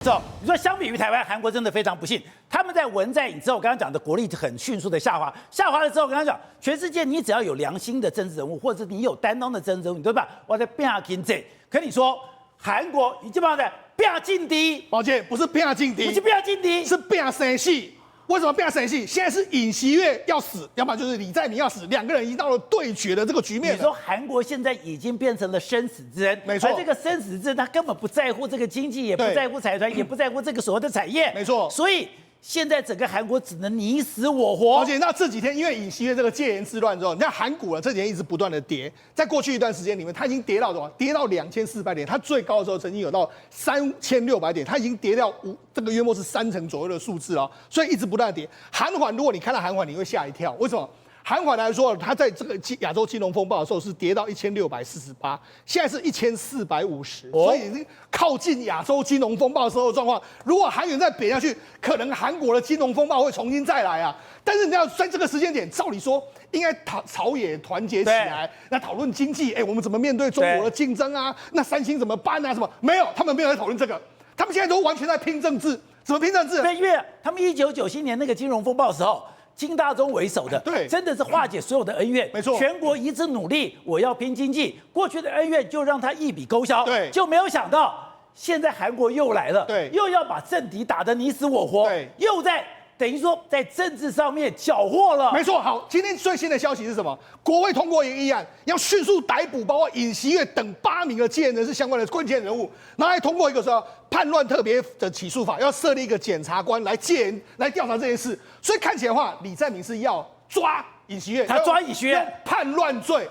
你说相比于台湾，韩国真的非常不幸。他们在文在寅之后，刚刚讲的国力很迅速的下滑，下滑了之后，刚刚讲全世界你只要有良心的政治人物，或者你有担当的政治人物，你对吧？我在变经济。可你说韩国已经把在变境敌，抱歉，不是变境敌，不是变境敌，是变生气。为什么变生气？现在是尹锡悦要死，要么就是李在明要死，两个人已经到了对决的这个局面了。你说韩国现在已经变成了生死之争，没错。而这个生死之争，他根本不在乎这个经济，也不在乎财团，也不在乎这个所谓的产业，没错。所以现在整个韩国只能你死我活。而且那这几天因为尹锡悦这个戒严之乱之后，你看韩股这几天一直不断的跌，在过去一段时间里面，它已经跌到多少？跌到2400点，它最高的时候曾经有到3600点，它已经跌掉这个约莫是30%左右的数字了，所以一直不断的跌。韩缓，如果你看到韩缓，你会吓一跳，为什么？韩缓来说，它在这个亚洲金融风暴的时候是跌到1648，现在是1450，所以已经靠近亚洲金融风暴的时候的状况。如果韩元再贬下去，可能韩国的金融风暴会重新再来啊。但是你要在这个时间点，照理说应该朝野团结起来，那讨论经济，我们怎么面对中国的竞争啊？那三星怎么办啊？什么没有？他们没有在讨论这个，他们现在都完全在拼政治。怎么拼政治？对，因为他们1997年那个金融风暴的时候。金大中为首的，对，真的是化解所有的恩怨，没错，全国一致努力，我要拼经济，过去的恩怨就让他一笔勾销，对，就没有想到现在韩国又来了，对，又要把政敌打得你死我活，对，又在等于说在政治上面缴获了，没错。好，今天最新的消息是什么？国会通过一个议案，要迅速逮捕包括尹锡悦等8名的戒严人士相关的关键人物，然后还通过一个说叛乱特别的起诉法，要设立一个检察官来戒严来调查这件事。所以看起来的话，李在明是要抓尹锡悦，他抓尹锡悦叛乱罪。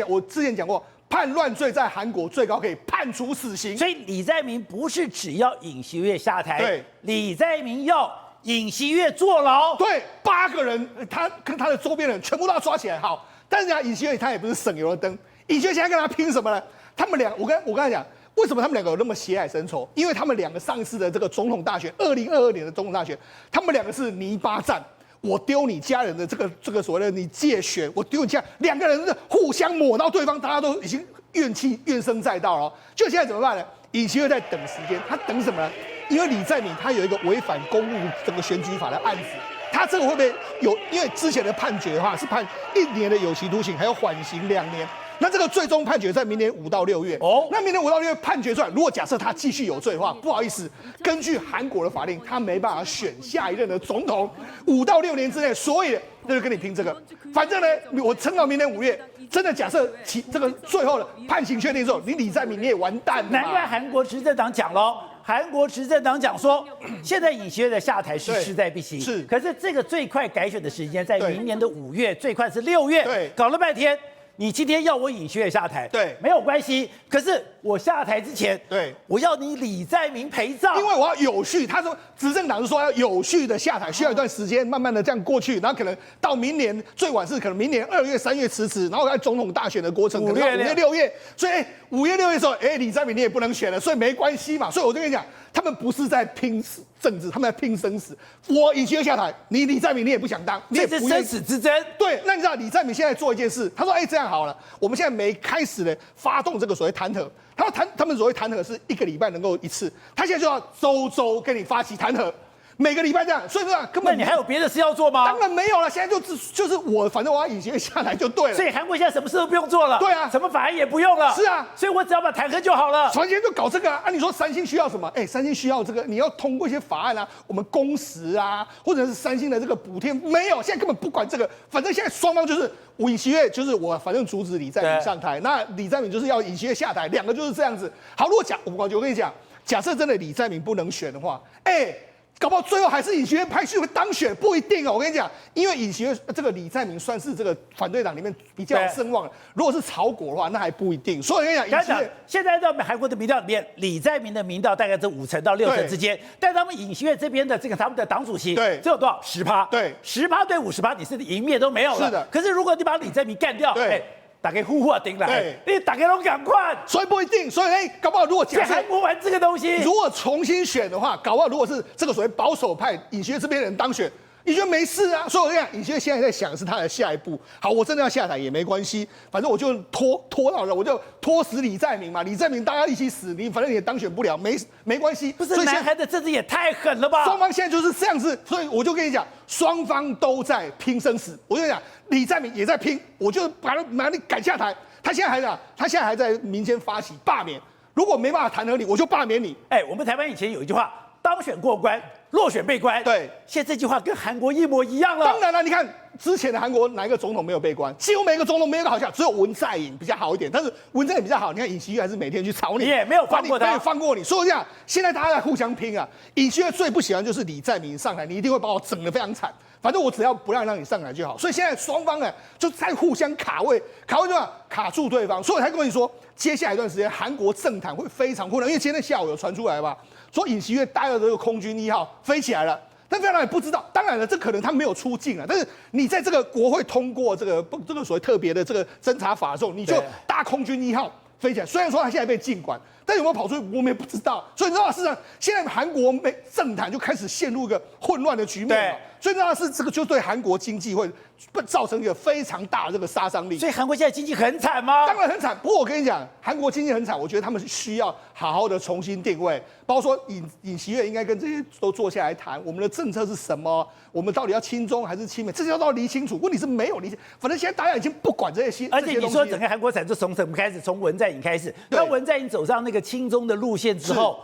我之前讲过。叛乱罪在韩国最高可以判处死刑，所以李在明不是只要尹锡悦下台，对，李在明要尹锡悦坐牢，对，8个人，他跟他的周边人全部都要抓起来。好，但是尹锡悦他也不是省油的灯，尹锡悦现在跟他拼什么呢？他们俩，我跟他讲，为什么他们两个有那么血海深仇？因为他们两个上一次的这个总统大选，2022年的总统大选，他们两个是泥巴战。我丢你家人的这个所谓的你借选，我丢你家，两个人是互相抹到对方，大家都已经怨声载道了。就现在怎么办呢？尹锡悦在等时间，他等什么呢？因为李在明他有一个违反公务这个选举法的案子，他这个会不会有？因为之前的判决的话是判1年的有期徒刑，还有缓刑2年。那这个最终判决在明年5到6月。那明年5到6月判决出来，如果假设他继续有罪的话，不好意思，根据韩国的法令，他没办法选下一任的总统。5到6年之内，所以那就跟你拼这个。反正呢，我撑到明年5月，真的假设这个最后的判刑确定之后，你李在明你也完蛋了。难怪韩国执政党讲喽。韩国执政党讲说，现在尹锡悦的下台是势在必行，是。可是这个最快改选的时间在明年的5月，最快是6月，对，搞了半天。你今天要我尹锡悦下台，对，没有关系。可是我下台之前，对，我要你李在明陪葬，因为我要有序。他说，执政党是说要有序的下台，需要一段时间，慢慢的这样过去，然后可能到明年最晚是可能明年2月、3月迟，然后在总统大选的过程，可能5月、6月。所以5月、6月的时候，李在明你也不能选了，所以没关系嘛。所以我就跟你讲，他们不是在拼政治，他们在拼生死。我尹锡悦下台，你李在明你也不想当，这是生死之争。对，那你知道李在明现在做一件事，他说，这样好了，我们现在没开始呢发动这个所谓弹劾。他们所谓弹劾是1个礼拜能够1次，他现在就要周跟你发起弹劾，每个礼拜这样，所以说根本你还有别的事要做吗？当然没有了，现在就是我，反正我要尹锡悦下来就对了。所以韩国现在什么事都不用做了，对啊，什么法案也不用了，是啊，所以我只要把弹劾就好了。传前就搞这个啊，你说三星需要什么？三星需要这个，你要通过一些法案啊，我们工时啊，或者是三星的这个补贴没有，现在根本不管这个，反正现在双方就是尹锡悦就是我，反正阻止李在明上台，那李在明就是要尹锡悦下台，两个就是这样子。好，如果我跟你讲，假设真的李在明不能选的话，搞不好最后还是尹锡悦派去会当选，不一定哦。我跟你讲，因为尹锡悦这个李在明算是这个反对党里面比较有声望的，如果是曹国的话，那还不一定。所以我跟你讲，尹锡悦现在在韩国的民调里面，李在明的民调大概是5成到6成之间，但他们尹锡悦这边的他们的党主席，对，只有多少10%？对，10%对50%，你是赢面都没有了。是的。可是如果你把李在明干掉，对。打给呼啊顶来，你打给都赶快，所以不一定，所以搞不好如果假设韩国玩这个东西，如果重新选的话，搞不好如果是这个所谓保守派尹锡悦这边人当选，尹锡悦没事啊。所以我跟你讲，尹锡悦现在在想的是他的下一步。好，我真的要下台也没关系，反正我就拖到了，我就拖死李在明嘛。李在明大家一起死，反正也当选不了，没关系。不是，南韩的政治也太狠了吧？双方现在就是这样子，所以我就跟你讲，双方都在拼生死。我就跟你讲，李在明也在拼，我就把你赶下台。他现在还在民间发起罢免，如果没办法谈和你，我就罢免你。我们台湾以前有一句话，当选过关，落选被关。对，现在这句话跟韩国一模一样了。当然了，你看之前的韩国哪一个总统没有被关？几乎每个总统没有一个好笑，只有文在寅比较好一点。但是文在寅比较好，你看尹锡悦还是每天去吵你，也没有放过他，没有放过你。所以这样，现在大家在互相拼啊。尹锡悦最不喜欢就是李在明上来，你一定会把我整得非常惨。反正我只要不让你上来就好。所以现在双方呢就在互相卡位就卡住对方。所以我才跟你说，接下来一段时间韩国政坛会非常混乱，因为今天下午有传出来吧，说尹锡悦带了这个空军1号飞起来了。但非常人也不知道，当然了，这可能他没有出境啊。但是你在这个国会通过这个所谓特别的这个侦查法的时候，你就搭空军1号飞起来。虽然说他现在被禁管，但有没有跑出去，我们也不知道。所以你知道，事实上现在韩国政坛就开始陷入一个混乱的局面了。所以你知道是这个就对韩国经济会造成一个非常大的这个杀伤力。所以韩国现在经济很惨吗？当然很惨。不过我跟你讲，韩国经济很惨，我觉得他们需要好好的重新定位，包括说尹锡悦应该跟这些都坐下来谈，我们的政策是什么，我们到底要亲中还是亲美，这些都要理清楚。问题是没有理清，反正现在大家已经不管这些。而且你说整个韩国惨就从什么开始？从文在寅开始。当文在寅走上那个亲中的路线之后，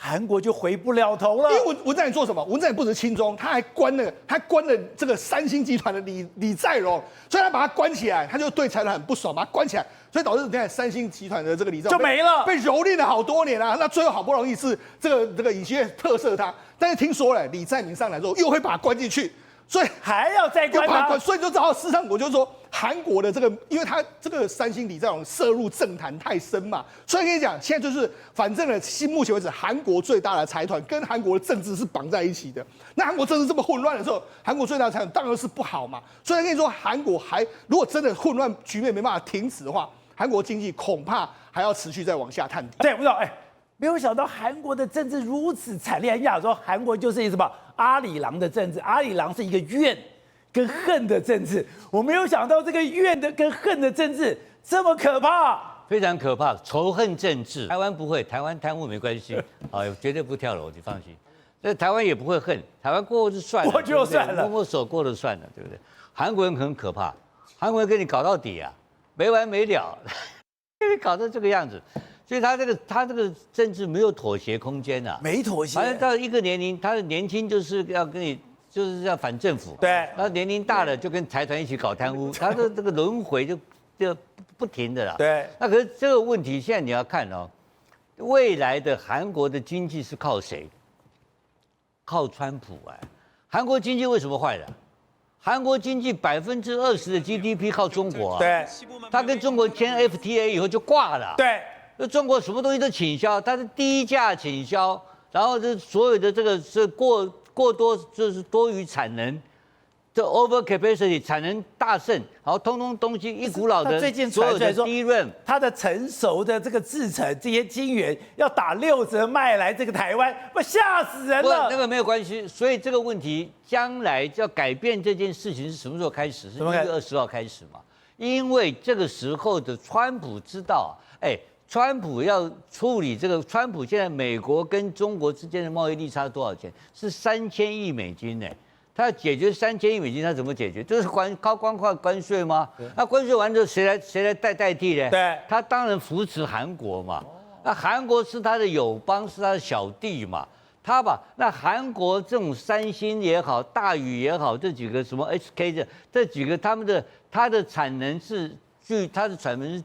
韩国就回不了头了。因为文在寅做什么？文在寅不止亲中，他还关了这个三星集团的李在镕，所以他把他关起来，他就对财团很不爽，把他关起来，所以导致你看三星集团的这个李在镕就没了，被蹂躏了好多年啊。那最后好不容易是这个尹锡悦特赦他，但是听说了李在明上来之后又会把他关进去。所以还要再关他，所以就只好事实上，我就说韩国的这个，因为他这个三星李在镕涉入政坛太深嘛，所以跟你讲，现在就是反正呢，目前为止，韩国最大的财团跟韩国的政治是绑在一起的。那韩国政治这么混乱的时候，韩国最大的财团当然是不好嘛。所以跟你说，韩国如果真的混乱局面没办法停止的话，韩国经济恐怕还要持续再往下探底。对，不知道没有想到韩国的政治如此惨烈。人家说韩国就是一什么阿里郎的政治，阿里郎是一个怨跟恨的政治。我没有想到这个怨的跟恨的政治这么可怕，非常可怕，仇恨政治。台湾不会，台湾贪污没关系，绝对不跳楼，你放心。那台湾也不会恨，台湾过就算了，过就算了，摸摸手过就算了，对不对？韩国人很可怕，韩国人跟你搞到底啊，没完没了，跟你搞成这个样子。所以他这个政治没有妥协空间啊，没妥协。反正到一个年龄，他的年轻就是要跟你，就是要反政府。对。他年龄大了就跟财团一起搞贪污，他的这个轮回就不停的啦。对。那可是这个问题现在你要看哦，未来的韩国的经济是靠谁？靠川普韩国经济为什么坏了？韩国经济20%的 GDP 靠中国对。他跟中国签 FTA 以后就挂了。对。那中国什么东西都倾销，它是低价倾销，然后这所有的这个是过多，就是多余产能，这 over capacity 产能大盛，然后通通东西一股脑的最近传出来说，低润，它的成熟的这个制程这些晶圆要打6折卖来这个台湾，不吓死人了。那个没有关系，所以这个问题将来要改变这件事情是什么时候开始？是1月20号开始嘛？因为这个时候的川普知道，川普要处理这个，川普现在美国跟中国之间的贸易逆差多少钱？是3000亿美金呢。他要解决3000亿美金，他怎么解决？就是高关税吗？那关税完之后，谁来代替呢？对，他当然扶持韩国嘛。那韩国是他的友邦，是他的小弟嘛。他把那韩国这种三星也好，大宇也好，这几个什么 HK 这几个它的产能是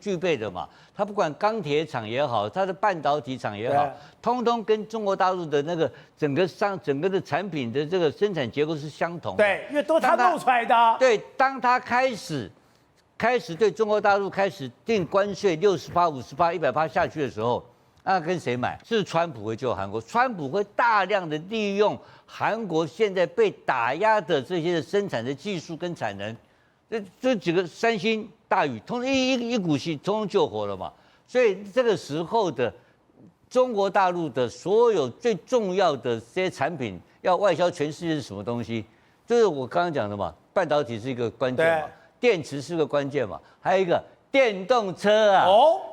具备的嘛。它不管钢铁厂也好，它的半导体厂也好，通通跟中国大陆的那个整个的产品的这个生产结构是相同的。对，因为都他弄出来的。对，当他开始对中国大陆开始定关税60%、50%、100%下去的时候，那跟谁买？是川普会救韩国，川普会大量的利用韩国现在被打压的这些生产的技术跟产能。这几个三星、大宇，通一股气，通通救活了嘛。所以这个时候的中国大陆的所有最重要的这些产品要外销全世界是什么东西？就是我刚刚讲的嘛，半导体是一个关键嘛，电池是个关键嘛，还有一个电动车啊，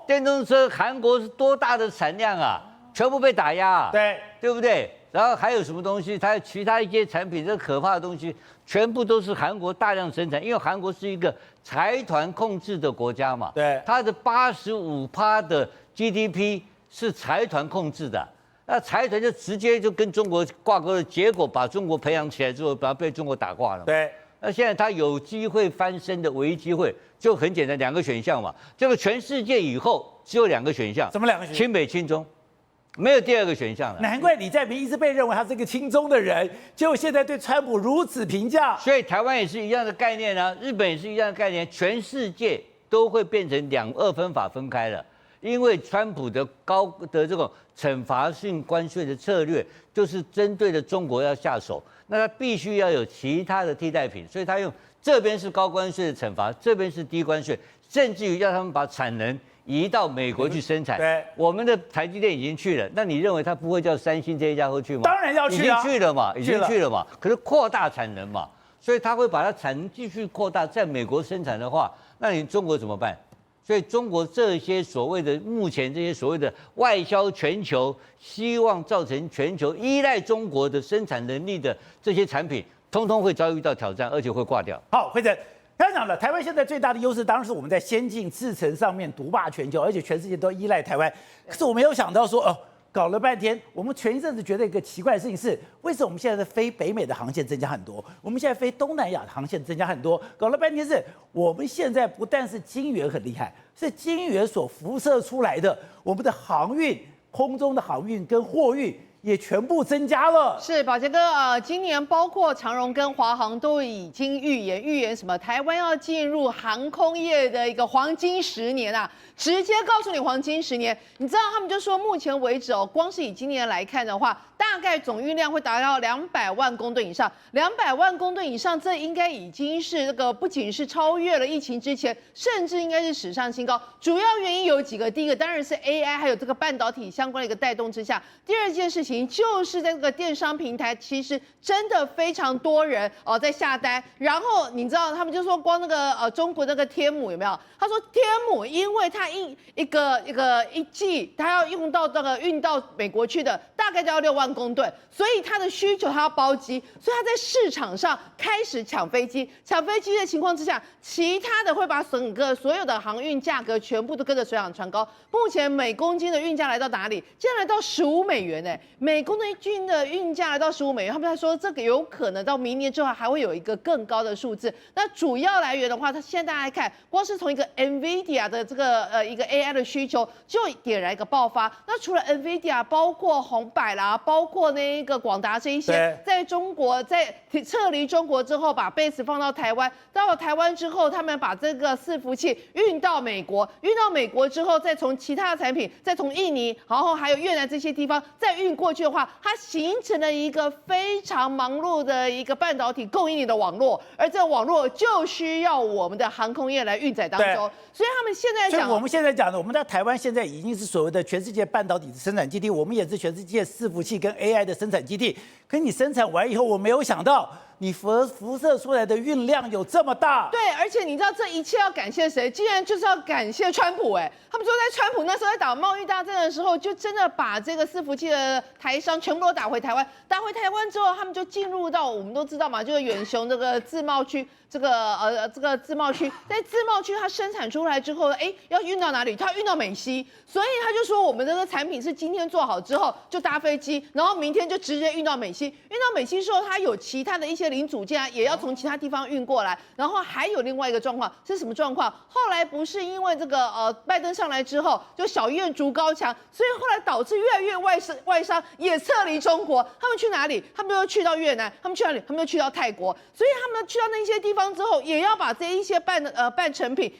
电动车韩国是多大的产量啊，全部被打压啊，对不对？然后还有什么东西？它其他一些产品，这可怕的东西，全部都是韩国大量生产，因为韩国是一个财团控制的国家嘛，它的85%的 GDP 是财团控制的，那财团就直接就跟中国挂钩的结果，把中国培养起来之后，把它被中国打挂了。那现在它有机会翻身的唯一机会，就很简单，两个选项嘛。这个全世界以后只有两个选项，什么两个选项？亲美亲中。没有第二个选项了。难怪李在明一直被认为他是个亲中的人，结果现在对川普如此评价。所以台湾也是一样的概念啊，日本也是一样的概念，全世界都会变成2-2分法分开了。因为川普的这种惩罚性关税的策略，就是针对着中国要下手，那他必须要有其他的替代品，所以他用这边是高关税的惩罚，这边是低关税，甚至于要他们把产能移到美国去生产。对，我们的台积电已经去了，那你认为他不会叫三星这一家会去吗？当然要去啊，已经去了嘛，已经去了嘛。可是扩大产能嘛，所以他会把它产能继续扩大，在美国生产的话，那你中国怎么办？所以中国这些所谓的目前这些所谓的外销全球，希望造成全球依赖中国的生产能力的这些产品，通通会遭遇到挑战，而且会挂掉。好，辉正。刚才讲了，台湾现在最大的优势当然是我们在先进制程上面独霸全球，而且全世界都依赖台湾。可是我没有想到说，搞了半天，我们前一阵子觉得一个奇怪的事情是，为什么我们现在的飞北美的航线增加很多，我们现在飞东南亚的航线增加很多？搞了半天是我们现在不但是晶圆很厉害，是晶圆所辐射出来的我们的航运、空中的航运跟货运也全部增加了。是宝杰哥，今年包括长荣跟华航都已经预言什么？台湾要进入航空业的一个黄金10年啊！直接告诉你黄金10年，你知道他们就说，目前为止光是以今年来看的话，大概总运量会达到200万公吨以上。200万公吨以上，这应该已经是这个不仅是超越了疫情之前，甚至应该是史上新高。主要原因有几个，第一个当然是 AI 还有这个半导体相关的一个带动之下，第二件事情就是在这个电商平台，其实真的非常多人在下单。然后你知道他们就说，光那个中国那个天母有没有？他说天母因为它一季它要用到这个运到美国去的，大概就要6万公吨，所以它的需求它要包机，所以它在市场上开始抢飞机。抢飞机的情况之下，其他的会把整个所有的航运价格全部都跟着水涨船高。目前每公斤的运价来到哪里？竟然来到15美元呢！每公斤的运价来到15美元，他们在说这个有可能到明年之后还会有一个更高的数字。那主要来源的话，它现在大家看，光是从一个 NVIDIA 的这个一个 AI 的需求就点燃一个爆发。那除了 NVIDIA， 包括鸿百啦，包括那一个广达这一些，在中国在撤离中国之后，把 base 放到台湾，到了台湾之后，他们把这个伺服器运到美国，运到美国之后，再从其他的产品，再从印尼，然后还有越南这些地方再运过去的话，它形成了一个非常忙碌的一个半导体供应的网络，而这个网络就需要我们的航空业来运载当中。所以他们现在讲，所以我们现在讲的，我们在台湾现在已经是所谓的全世界半导体的生产基地，我们也是全世界伺服器跟 AI 的生产基地。可是你生产完以后，我没有想到你辐射出来的运量有这么大。对，而且你知道这一切要感谢谁？竟然就是要感谢川普他们说在川普那时候在打贸易大战的时候，就真的把这个伺服器的台商全部都打回台湾。打回台湾之后，他们就进入到我们都知道嘛，就是远雄这个自贸区。这个自贸区，在自贸区它生产出来之后，要运到哪里？它运到美西，所以他就说我们这个产品是今天做好之后就搭飞机，然后明天就直接运到美西。运到美西之后，它有其他的一些零组件也要从其他地方运过来。然后还有另外一个状况是什么状况？后来不是因为这个拜登上来之后，就小院筑高墙，所以后来导致越来越外商也撤离中国。他们去哪里？他们就去到越南，他们去哪里？他们就去到泰国。所以他们去到那些地方之后，也要把这一些半成品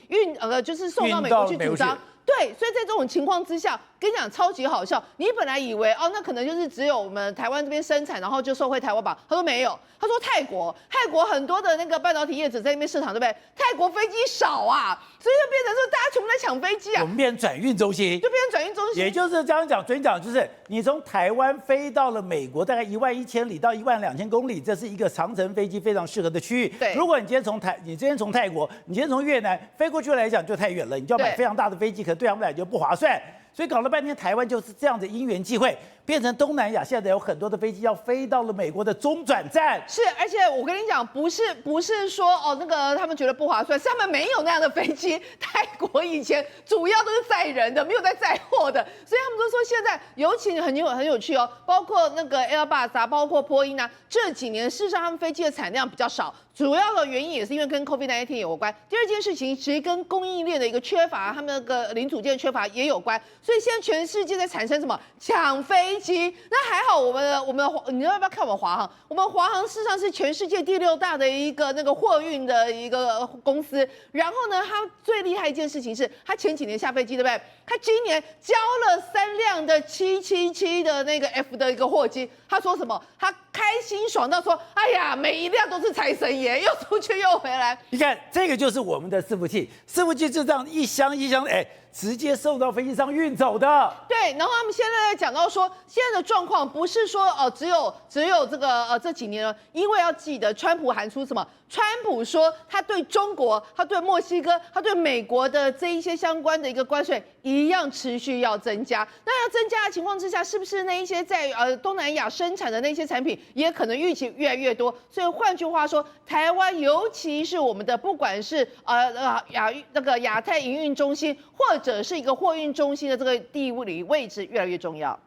就是送到美国去组装。对，所以在这种情况之下，跟你讲超级好笑，你本来以为哦，那可能就是只有我们台湾这边生产，然后就受惠台湾吧？他说没有，他说泰国很多的那个半导体业者在那边设厂，对不对？泰国飞机少啊，所以就变成说大家全部在抢飞机啊，我们变成转运中心，就变成转运中心。也就是这样讲，昨天讲就是你从台湾飞到了美国，大概11000里到12000公里，这是一个长程飞机非常适合的区域。对，如果你今天从泰国，你今天从越南飞过去来讲就太远了，你就要买非常大的飞机，可对他们来讲就不划算。所以搞了半天，台湾就是这样的因缘际会，变成东南亚现在有很多的飞机要飞到了美国的中转站。是，而且我跟你讲，不是说哦那个他们觉得不划算，是他们没有那样的飞机。泰国以前主要都是载人的，没有在载货的，所以他们都说现在尤其很有趣哦，包括那个 Airbus 啊，包括波音啊，这几年事实上他们飞机的产量比较少。主要的原因也是因为跟 COVID-19 有关。第二件事情其实跟供应链的一个缺乏，他们那个零组件缺乏也有关。所以现在全世界在产生什么抢飞机？那还好，我们你要不要看我们华航？我们华航事实上是全世界第6大的一个那个货运的一个公司。然后呢，它最厉害一件事情是，它前几年下飞机，对不对？它今年交了3辆的777的那个 F 的一个货机。他说什么？他开心爽到说：“哎呀，每一辆都是财神爷，又出去又回来。”你看，这个就是我们的伺服器，伺服器就这样一箱一箱，直接送到飞机上运走的。对，然后他们现在讲到说，现在的状况不是说只有这个这几年了，因为要记得，川普喊出什么？川普说他对中国、他对墨西哥、他对美国的这一些相关的一个关税一样持续要增加。那要增加的情况之下，是不是那一些在东南亚生产的那些产品也可能预期越来越多？所以换句话说，台湾尤其是我们的不管是亚太营运中心或者是一个货运中心的这个地理位置越来越重要。